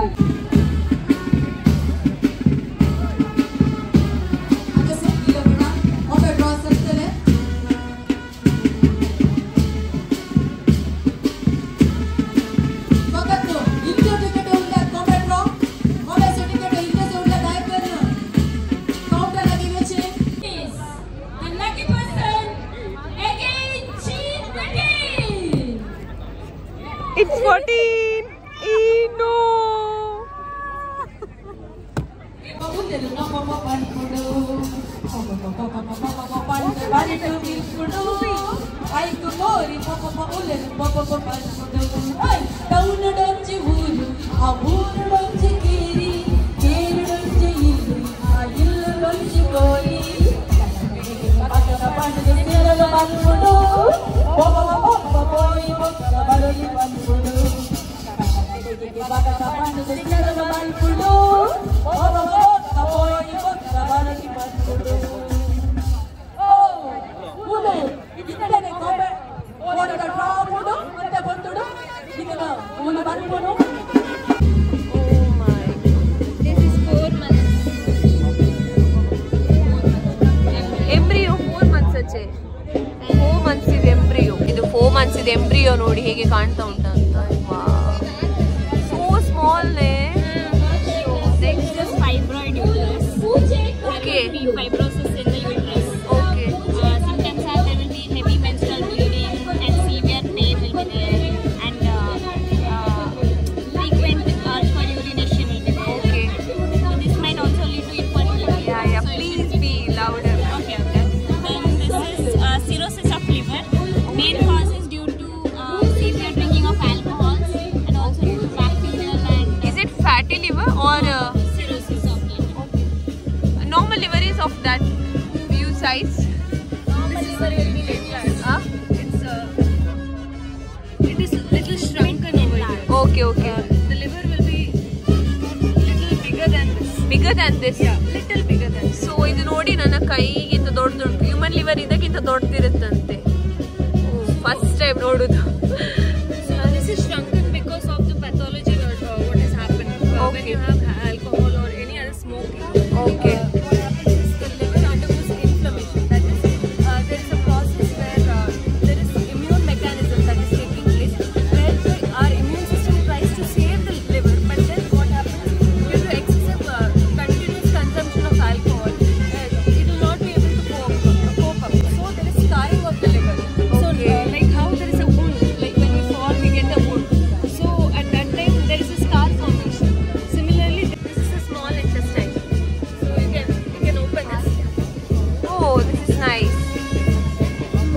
It's 14. No. ಎಂಬ್ರಿಯೋ ನೋಡಿ ಹೇಗೆ ಕಾಣ್ತಾ ಉಂಟು ಅಂತ. So small. Next is fibroid uterus. Okay. Fibrosis in the uterus. Okay. Symptoms are there will be heavy menstrual bleeding and severe pain will be there, and frequent urge for urination will be there. Okay. So this might also lead to infertility. Yeah. So Please be louder. Okay. Then this is cirrhosis of liver. Main cause is due to severe drinking of alcohols and also due to bacterial and Is it fatty liver or cirrhosis of liver. normal liver is of that view size? Normal liver will be large. It is little shrunken over here. Okay. The liver will be little bigger than this. Bigger than this? Yeah, little bigger than this. So ಇದು ನೋಡಿ ನನ್ನ ಕೈಗಿಂತ ದೊಡ್ಡದುಂಟು. Human liver ಇದಕ್ಕಿಂತ ದೊಡ್ಡದಿರುತ್ತಂತೆ. First time ನೋಡುದು. This is shrunken because of the pathology or what has happened when you have alcohol or any other smoking. Okay. What happens is the liver undergoes inflammation. That is, there is a process where there is immune mechanism that is taking place, where our immune system tries to save the liver, but then what happens due to excessive continuous consumption of alcohol, it will not be able to cope up. So there is scarring of the liver. So like how there is a wound, like when we fall we get a wound. So at that time there is a scar formation. Similarly, this is a small intestine. So you can open this. Oh, this is nice. This is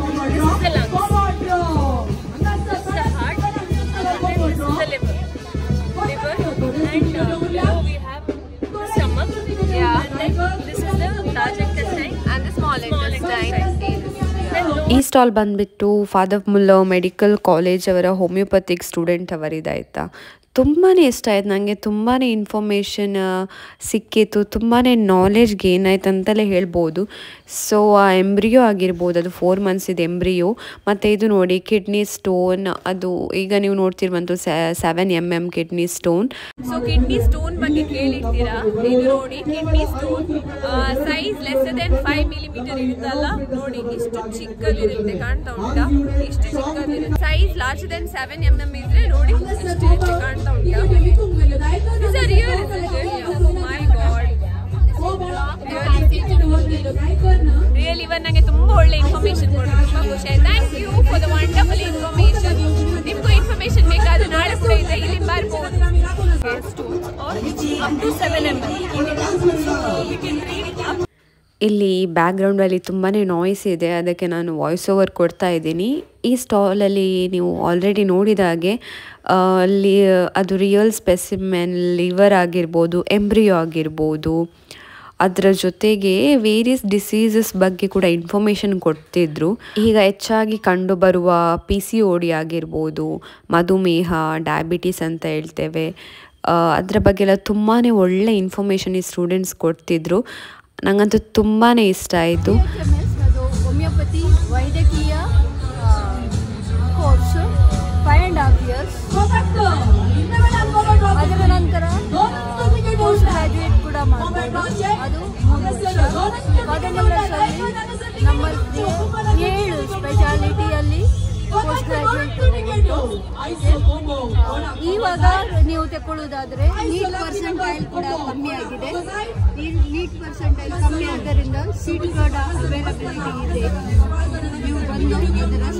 the lungs. This is the heart. And then this is the liver. And below we have the stomach. Yeah. And then this is the large intestine. And the small intestine. Then ಈ stall ಬಂದುಬಿಟ್ಟು father Muller medical college ಅವರ homeopathic student ಅವರಿದಾಯ್ತಾ. ತುಂಬಾ ಇಷ್ಟ ಆಯ್ತು ನನಗೆ. ತುಂಬಾ information ಸಿಕ್ಕಿತ್ತು, ತುಂಬಾ ನಾಲೆಡ್ಜ್ ಗೇನ್ ಆಯ್ತು ಅಂತಲೇ ಹೇಳ್ಬೋದು. ಸೊ ಆ ಎಂಬ್ರಿಯೋ ಆಗಿರ್ಬೋದು, ಅದು 4 months ಇದೆ ಎಂಬ್ರಿಯೋ. ಮತ್ತು ಇದು ನೋಡಿ ಕಿಡ್ನಿ ಸ್ಟೋನ್, ಅದು ಈಗ ನೀವು ನೋಡ್ತಿರುವಂಥ 7 mm kidney stone. So kidney stone ಬಗ್ಗೆ ಕೇಳಿರ್ತೀರಾ. ಇದು ನೋಡಿ kidney stone size less than 5 millimeter ಇರುತ್ತಲ್ಲ ನೋಡಿ, ಇಷ್ಟು ಚಿಕ್ಕದಿರುತ್ತೆ. ಕಾಣ್ತಾ ಉಂಟಾ? ಇಷ್ಟು ಚಿಕ್ಕದಿರುತ್ತೆ. ಸೈಜ್ ಲಾರ್ಜ್ ದೆನ್ 7 mm ಇದ್ರೆ ನೋಡಿ ಇಷ್ಟು ಕಾಣ್ತಾ ಉಂಟಾ? Is it real? Is it real? Oh my god. Real even ನನಗೆ ತುಂಬಾ ಒಳ್ಳೆ ಇನ್ಫಾರ್ಮೇಶನ್ ಕೊಡೋದು ತುಂಬಾ ಖುಷಿ ಆಯ್ತು. Thank you for the wonderful information. ನಿಮಗೂ ಇನ್ಫಾರ್ಮೇಶನ್ ಬೇಕಾದ್ರೆ ನಾಳೆ ಕೂಡ ಇದೆ, ಇಲ್ಲಿ ಬರ್ಬೋದು. ಇಲ್ಲಿ ಬ್ಯಾಕ್ಗ್ರೌಂಡಲ್ಲಿ ತುಂಬಾ ನಾಯ್ಸ್ ಇದೆ, ಅದಕ್ಕೆ ನಾನು ವಾಯ್ಸ್ ಓವರ್ ಕೊಡ್ತಾ ಇದ್ದೀನಿ. ಈ ಸ್ಟಾಲಲ್ಲಿ ನೀವು ಆಲ್ರೆಡಿ ನೋಡಿದ ಹಾಗೆ ಅಲ್ಲಿ ಅದು ರಿಯಲ್ ಸ್ಪೆಸಿಮೆನ್ ಲಿವರ್ ಆಗಿರ್ಬೋದು, ಎಂಬ್ರಿಯೋ ಆಗಿರ್ಬೋದು, ಅದರ ಜೊತೆಗೆ ವೇರಿಯಸ್ ಡಿಸೀಸಸ್ ಬಗ್ಗೆ ಕೂಡ ಇನ್ಫಾರ್ಮೇಷನ್ ಕೊಡ್ತಿದ್ರು. ಈಗ ಹೆಚ್ಚಾಗಿ ಕಂಡುಬರುವ PCOD ಆಗಿರ್ಬೋದು, ಮಧುಮೇಹ, ಡಯಾಬಿಟಿಸ್ ಅಂತ ಹೇಳ್ತೇವೆ, ಅದರ ಬಗ್ಗೆ ಎಲ್ಲ ತುಂಬಾ ಒಳ್ಳೆ ಇನ್ಫಾರ್ಮೇಷನ್ ಈ ಸ್ಟೂಡೆಂಟ್ಸ್ ಕೊಡ್ತಿದ್ರು. ನಂಗಂತೂ ತುಂಬಾ ಇಷ್ಟ ಆಯಿತು. ಹೋಮಿಯೋಪತಿ ವೈದ್ಯಕೀಯ ಕೋರ್ಸ್ 5.5 years. ಅದರ ನಂತರ ಪೋಸ್ಟ್ ಗ್ರಾಜ್ಯುಯೇಟ್ ಕೂಡ ಮಾಡ್ಬೋದು. ಅದು 3 ವರ್ಷ. ಕಾದಂಬರದಲ್ಲಿ ನಮ್ಮಲ್ಲಿ 7 ಸ್ಪೆಷಾಲಿಟಿಯಲ್ಲಿ ಪೋಸ್ಟ್ ಗ್ರಾಜ್ಯುಯೇಟ್. ಇವಾಗ ನೀವು ತಗೊಳ್ಳೋದಾದ್ರೆ ನೀಟ್ ಪರ್ಸೆಂಟೈಲ್ ಕೂಡ ಕಮ್ಮಿ ಆಗಿದೆ. ನೀಟ್ ಪರ್ಸೆಂಟೈಲ್ ಕಮ್ಮಿ ಆದ್ದರಿಂದ ಸೀಟುಗಳ ಅವೈಲಬಿಲಿಟಿ ಇದೆ. ನೀವು ಬಂದು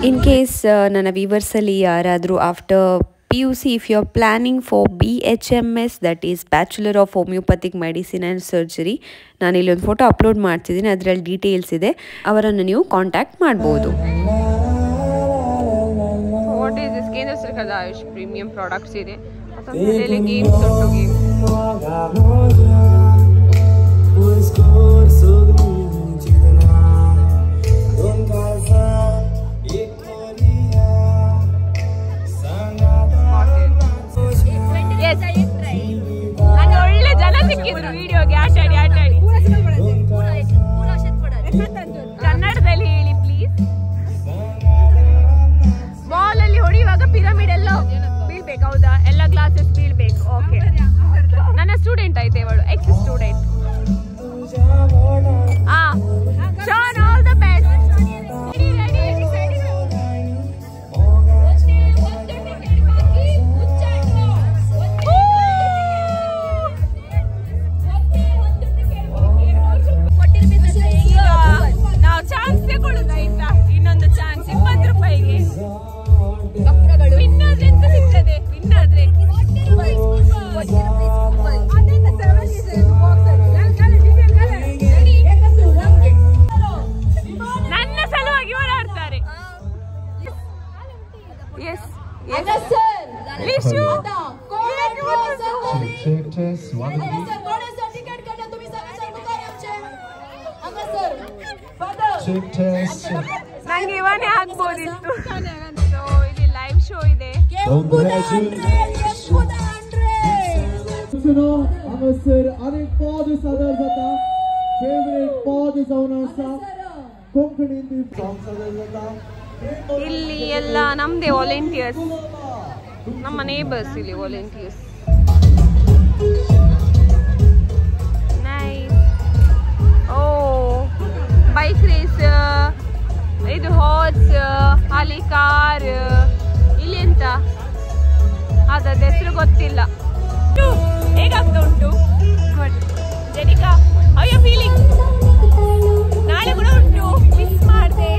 ಇನ್ ಕೇಸ್ ನನ್ನ ವ್ಯೂವರ್ಸಲ್ಲಿ ಯಾರಾದರೂ after PUC, if you are planning for BHMS, that is Bachelor of Homeopathic Medicine and Surgery, ನಾನು ಇಲ್ಲಿ ಒಂದು ಫೋಟೋ ಅಪ್ಲೋಡ್ ಮಾಡ್ತಿದ್ದೀನಿ, ಅದರಲ್ಲಿ ಡೀಟೇಲ್ಸ್ ಇದೆ, ಅವರನ್ನು ನೀವು ಕಾಂಟ್ಯಾಕ್ಟ್ ಮಾಡ್ಬೋದು. What is this? ಕೇಂದ್ರ ಸರ್ಕಾರದ ಆಯುಷ್ ಪ್ರೀಮಿಯಂ ಪ್ರಾಡಕ್ಟ್ಸ್ ಇದೆ. ಗೇಮ್ಸ್ ಉಂಟು. Yes, ಬಹುಮಾನಗಳು. ವಿನ್ ಆದ್ರೆ ಎಂತ ಸಿಗ್ತದೆ? ವಿನ್ ಆದ್ರೆ ನನ್ನ ಸಲುವಾಗಿ ಹೋರಾಡ್ತಾರೆ. ಎಸ್ ನಂಗೆ ಇವನೇ ಆಗ್ಬೋದಿತ್ತು. ಇಲ್ಲಿ ಲೈವ್ ಶೋ ಇದೆ. सर अनेक पद सदर जाता फेवरेट पद जाऊन असा कोंकणी सॉन्ग सदर जाता. ಇಲ್ಲಿ ಎಲ್ಲ ನಮ್ದೇ ವಾಲಂಟಿಯರ್ಸ್, ನಮ್ಮ ನೇಬರ್ಸ್ ಇಲ್ಲಿ ವಾಲಂಟಿಯರ್ಸ್. ನೈಸ್. ಓ ಬೈಕ್ ರೇಸ್, ಇದು ಹಾರ್ಸ್, ಅಲ್ಲಿ ಕಾರ್, ಇಲ್ಲಿ ಎಂತ ಅದರ ಹೆಸರು ಗೊತ್ತಿಲ್ಲ. ಹೇಗಾಗ್ತಾ ಉಂಟು ಜನಿಕಾ? How you feeling? ನಾಳೆ ಕೂಡ ಉಂಟು, ಮಿಸ್ ಮಾಡಿದೆ.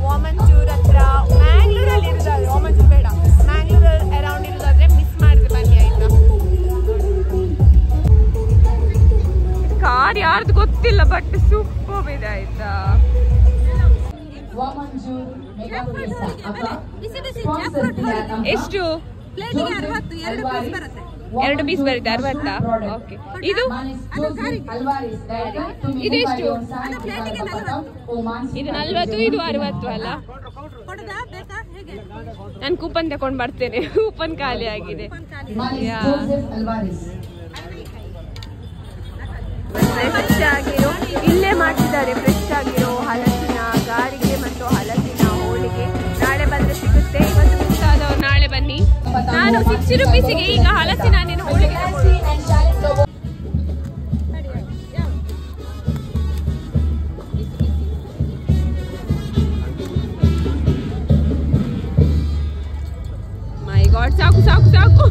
ವಾಮಂಚೂರ್ ಹತ್ರ ಮ್ಯಾಂಗ್ಳೂರಲ್ಲಿ ಇರೋದಾದ್ರೆ, ವಾಮಂಚೂರ್ ಬೇಡ, ಮ್ಯಾಂಗ್ಳೂರ್ ಅರೌಂಡ್ ಇರೋದಾದ್ರೆ ಮಿಸ್ ಮಾಡಿದೆ, ಬನ್ನಿ ಆಯ್ತಾ. ಕಾರ್ ಯಾರ್ದು ಗೊತ್ತಿಲ್ಲ, ಬಟ್ ಸೂಪರ್ ಇದೆ ಆಯ್ತಾ. ಎಷ್ಟು? 2 ಪೀಸ್ ಬರುತ್ತೆ. 60? ಓಕೆ. ಇದು ಎಷ್ಟು? ಇದು 40, ಇದು 60 ಅಲ್ಲ? ನಾನು ಕೂಪನ್ ತಗೊಂಡು ಬರ್ತೇನೆ, ಕೂಪನ್ ಖಾಲಿ ಆಗಿದೆ. ಫ್ರೆಶ್ ಆಗಿರೋ ಇಲ್ಲೇ ಮಾಡ್ತಿದ್ದಾರೆ, ಫ್ರೆಶ್ ಆಗಿರೋ ಹಲಸಿನ ಗಾರಿಗೆ ಮತ್ತು ಹಲಸಿನ ಹೋಳಿಗೆ. ನಾಳೆ ಬಂದ್ರೆ ಸಿಗುತ್ತೆ, ಇವತ್ತು ಮಿಸ್ ಆದವ್ರು ನಾಳೆ ಬನ್ನಿ. ನಾನು 60 ರೂಪೀಸಿಗೆ ಈಗ ಹಲಸಿನ ಹಣ್ಣಿನ ಹೋಳಿಗೆ ಮೈ ಗಾಡ್, ಸಾಕು ಸಾಕು ಸಾಕು.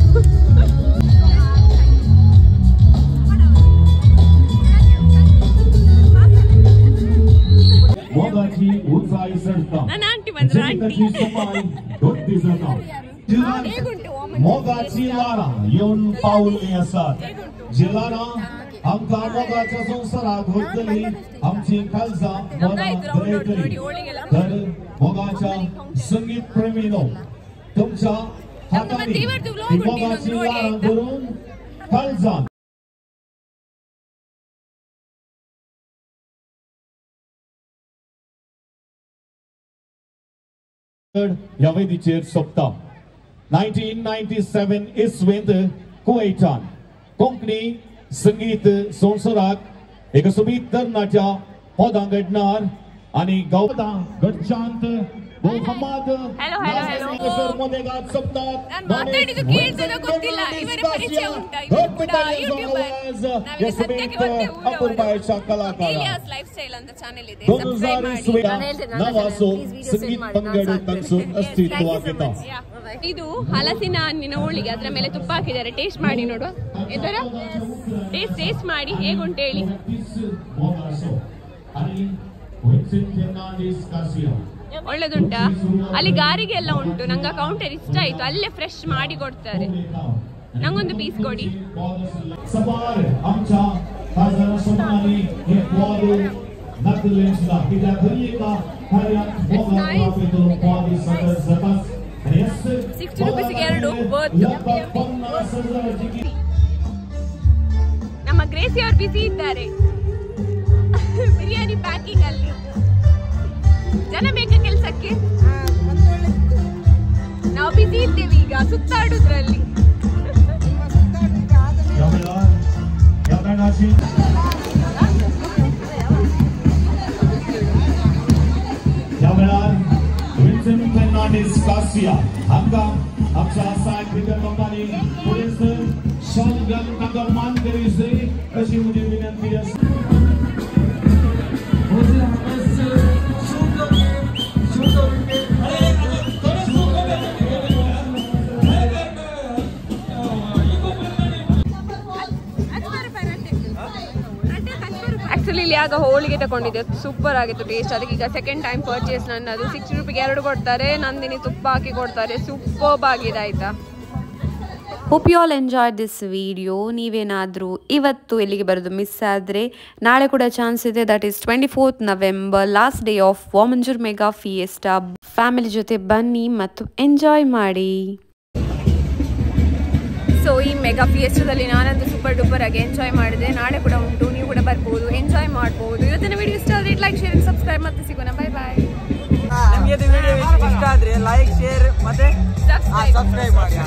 ನನ್ನ ಆಂಟಿ ಬಂದ್ರೆ ಆಂಟಿ मोगाची लारा येऊन पाऊलनी असतात. जिलाना आमका मोगाच्या संसारात घोटली आमची खालसा मनात धरेतली. तर मोगाच्या संगीत प्रेमीनो, तुमच्या हाताने मोगाची लारा धरून खालसा या वेदीचेर सोपता. 1997 इसवेंत कुवेटान कोंकणी संगीत संवसाराक एक सोबीत तरणाच्या पदां घडणार आणि गावता गडशांत मोहम्मद सर मोदेगात सोपतात. ಮಾತಾಡಿದ್ದು ಕೇಳ್ತದ ಗೊತ್ತಿಲ್ಲ, ಇವರ ಪರಿಚಯ ಉಂಟಾ? ಇವರು ಕೂಡ ಯೂಟ್ಯೂಬರ್. ನಾವೀಗ ಸದ್ಯಕ್ಕೆ ಬಂದೆವು ಇಲಿಯಾಸ್ ಲೈಫ್ ಸ್ಟೈಲ್ ಅಂತ ಚಾನೆಲ್ ಇದೆ, ಸಬ್ಸ್ಕ್ರೈಬ್ ಮಾಡಿ. संगीत पंगड तंसू अस्तित्वात. ಇದು ಹಲಸಿನ ಹಣ್ಣಿನ ಹೋಳಿಗೆ, ಅದರ ಮೇಲೆ ತುಪ್ಪ ಹಾಕಿದ್ದಾರೆ. ಟೇಸ್ಟ್ ಮಾಡಿ ನೋಡುವ. ಇದರ ಟೇಸ್ಟ್ ಮಾಡಿ ಹೇಗುಂಟು ಹೇಳಿ. ಒಳ್ಳೆದುಂಟಾ? ಅಲ್ಲಿ ಗಾರಿಗೆ ಎಲ್ಲ ಉಂಟು. ನಂಗೆ ಕೌಂಟರ್ ಇಷ್ಟ ಆಯ್ತು, ಅಲ್ಲೇ ಫ್ರೆಶ್ ಮಾಡಿ ಕೊಡ್ತಾರೆ. ನಂಗೊಂದು ಪೀಸ್ ಕೊಡಿ. ನಮ್ಮ ಗ್ರೇಸಿ ಅವರು ಬಿಸಿ ಇದ್ದಾರೆ ಬಿರಿಯಾನಿ ಪ್ಯಾಕಿಂಗ್ ಅಲ್ಲಿ. ಜನ ಬೇಕಾ ಕೆಲಸಕ್ಕೆ? ನಾವು ಬಿಸಿ ಇದ್ದೇವೆ ಈಗ ಸುತ್ತಾಡುದ್ರಲ್ಲಿ. आमच्या साहित्य कंपनी पुलिस शॉटगन नगर मानकरीचे कशी मुझे विनंती आहे. ಆಕ್ಚುಲಿ ಇಲ್ಲಿ ಆಗ ಹೋಳಿಗೆ ತಗೊಂಡಿದ್ದೆ, ಸೂಪರ್ ಆಗಿತ್ತು ಟೇಸ್ಟ್. ಅದಕ್ಕೆ ಈಗ ಸೆಕೆಂಡ್ ಟೈಮ್ ಪರ್ಚೇಸ್ ನನ್ನದು. 60 ರೂಪಾಯಿಗೆ 2 ಕೊಡ್ತಾರೆ, ನಂದಿನಿ ತುಪ್ಪ ಹಾಕಿ ಕೊಡ್ತಾರೆ. ಸೂಪರ್ಬ್ ಆಗಿದೆ ಆಯಿತಾ. Hope you all enjoy this video. ನೀವೇನಾದರೂ ಇವತ್ತು ಎಲ್ಲಿಗೆ ಬರೋದು ಮಿಸ್ ಆದರೆ ನಾಳೆ ಕೂಡ ಚಾನ್ಸ್ ಇದೆ. That is 24th November, last day of Vamanjoor mega fiesta. Family ಜೊತೆ ಬನ್ನಿ ಮತ್ತು ಎಂಜಾಯ್ ಮಾಡಿ. ಸೊ ಈ ಮೆಗಾ ಫಿಯೆಸ್ಟಾದಲ್ಲಿ ನಾನಂತೂ ಸೂಪರ್ ಡೂಪರ್ ಆಗಿ ಎಂಜಾಯ್ ಮಾಡಿದೆ. ನಾಳೆ ಕೂಡ ಉಂಟು, ನೀವು ಕೂಡ ಬರ್ಬೋದು, ಎಂಜಾಯ್ ಮಾಡ್ಬೋದು. ಇವತ್ತಿನ ವಿಡಿಯೋ ಇಷ್ಟ ಆದರೆ ಲೈಕ್, ಶೇರ್, ಸಬ್ಸ್ಕ್ರೈಬ್. ಮತ್ತೆ ಸಿಗೋಣ, ಬೈ ಬಾಯ್. ನಮಗೆ ವಿಡಿಯೋ ಇಷ್ಟ ಆದರೆ ಲೈಕ್, ಶೇರ್ ಮತ್ತೆ ಸಬ್ಸ್ಕ್ರೈಬ್ ಮಾಡಿ.